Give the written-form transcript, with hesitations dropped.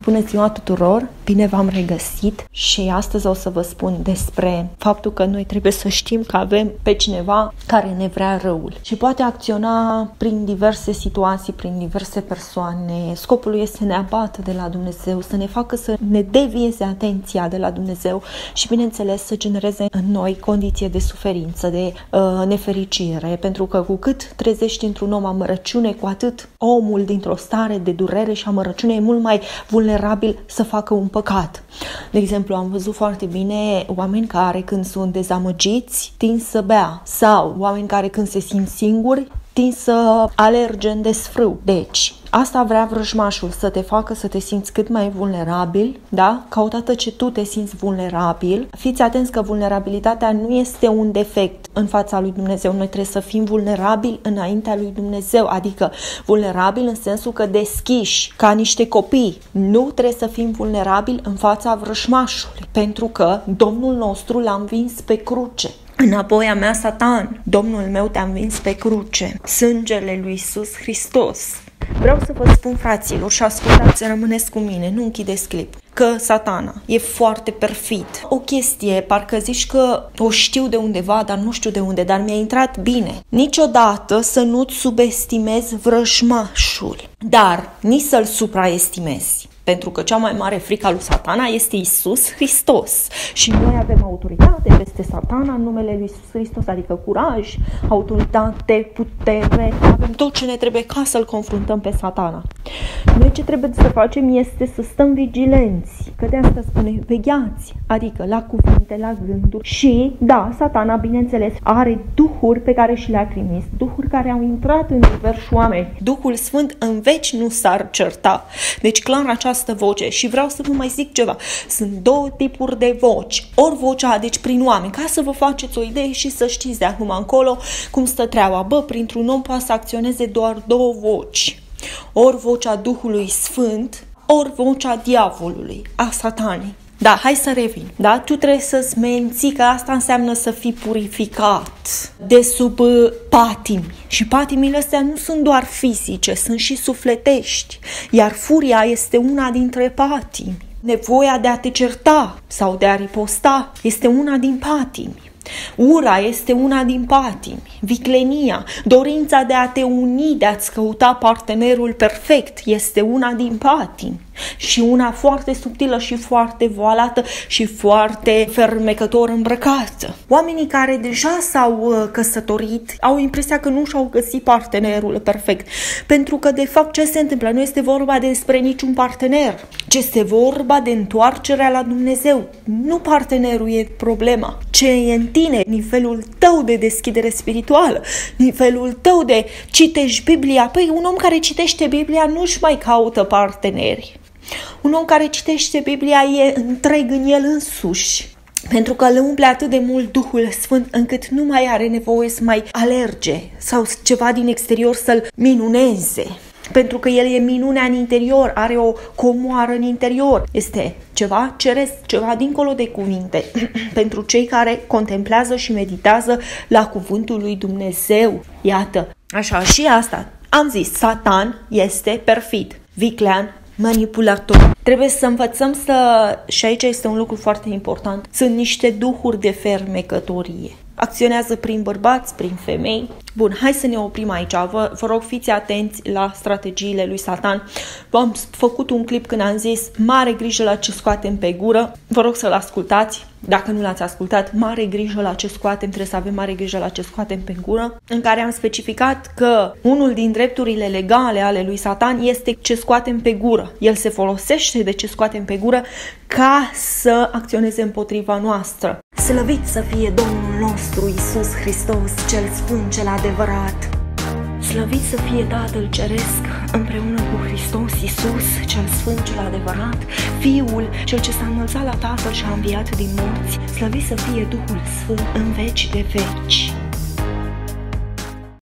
Bună ziua tuturor, bine v-am regăsit și astăzi o să vă spun despre faptul că noi trebuie să știm că avem pe cineva care ne vrea răul și poate acționa prin diverse situații, prin diverse persoane. Scopul lui este să ne abată de la Dumnezeu, să ne facă să ne devieze atenția de la Dumnezeu și, bineînțeles, să genereze în noi condiție de suferință, de nefericire, pentru că cu cât trezești într-un om amărăciune, cu atât omul dintr-o stare de durere și amărăciune e mult mai vulnerabil să facă un păcat. De exemplu, am văzut foarte bine oameni care când sunt dezamăgiți tind să bea sau oameni care când se simt singuri tind să alerge în desfrâu. Deci, asta vrea vrăjmașul, să te facă să te simți cât mai vulnerabil, da? Ca odată ce tu te simți vulnerabil, fiți atenți că vulnerabilitatea nu este un defect în fața lui Dumnezeu. Noi trebuie să fim vulnerabili înaintea lui Dumnezeu, adică vulnerabili în sensul că deschiși, ca niște copii. Nu trebuie să fim vulnerabili în fața vrăjmașului, pentru că Domnul nostru l-a învins pe cruce. Înapoi a mea, Satan, Domnul meu te-a învins pe cruce. Sângele lui Iisus Hristos. Vreau să vă spun, fraților, și ascultați, rămâneți cu mine, nu închideți clip, că Satana e foarte perfid. O chestie, parcă zici că o știu de undeva, dar nu știu de unde, dar mi-a intrat bine. Niciodată să nu-ți subestimezi vrăjmașul, dar nici să-l supraestimezi. Pentru că cea mai mare frică a lui Satana este Iisus Hristos. Și noi avem autoritate peste Satana în numele lui Iisus Hristos, adică curaj, autoritate, putere. Avem tot ce ne trebuie ca să-l confruntăm pe Satana. Noi ce trebuie să facem este să stăm vigilenți. Că de asta spune vegheați, adică la cuvinte, la gânduri. Și, da, Satana, bineînțeles, are duhuri pe care și le-a trimis. Duhuri care au intrat în diversi oameni. Duhul Sfânt în veci nu s-ar certa. Deci, clar, această voce. Și vreau să vă mai zic ceva. Sunt două tipuri de voci. Ori vocea, deci prin oameni, ca să vă faceți o idee și să știți de acum încolo cum stă treaba. Printr-un om poate să acționeze doar două voci. Ori vocea Duhului Sfânt, ori vocea diavolului, a Satanei. Da, hai să revin. Da? Tu trebuie să-ți menții că asta înseamnă să fii purificat de sub patimi. Și patimile astea nu sunt doar fizice, sunt și sufletești. Iar furia este una dintre patimi. Nevoia de a te certa sau de a riposta este una din patimi. Ura este una din patimi, viclenia, dorința de a te uni, de a-ți căuta partenerul perfect este una din patimi și una foarte subtilă și foarte voalată și foarte fermecător îmbrăcată. Oamenii care deja s-au căsătorit au impresia că nu și-au găsit partenerul perfect, pentru că de fapt ce se întâmplă? Nu este vorba despre niciun partener, ci este vorba de întoarcerea la Dumnezeu. Nu partenerul e problema, ce e în tine, nivelul tău de deschidere spirituală, nivelul tău de citești Biblia. Păi un om care citește Biblia nu-și mai caută parteneri. Un om care citește Biblia e întreg în el însuși, pentru că îl umple atât de mult Duhul Sfânt încât nu mai are nevoie să mai alerge sau ceva din exterior să-l minuneze. Pentru că el e minunea în interior, are o comoară în interior. Este ceva ceresc, ceva dincolo de cuvinte. Pentru cei care contemplează și meditează la cuvântul lui Dumnezeu. Iată, așa și asta. Am zis, Satan este perfid, viclean, manipulator. Trebuie să învățăm și aici este un lucru foarte important, sunt niște duhuri de fermecătorie. Acționează prin bărbați, prin femei. Bun, hai să ne oprim aici. Vă rog, fiți atenți la strategiile lui Satan. V-am făcut un clip când am zis mare grijă la ce scoatem pe gură. Vă rog să-l ascultați. Dacă nu l-ați ascultat, mare grijă la ce scoatem, trebuie să avem mare grijă la ce scoatem pe gură, în care am specificat că unul din drepturile legale ale lui Satan este ce scoatem pe gură. El se folosește de ce scoatem pe gură ca să acționeze împotriva noastră. Slăvit să fie Domnul nostru Iisus Hristos, cel sfânt, cel adevărat. Slăvit să fie Tatăl Ceresc împreună cu Hristos Iisus, cel sfânt, cel adevărat, Fiul, cel ce s-a înălțat la Tatăl și a înviat din morți. Slăvit să fie Duhul Sfânt în veci de veci.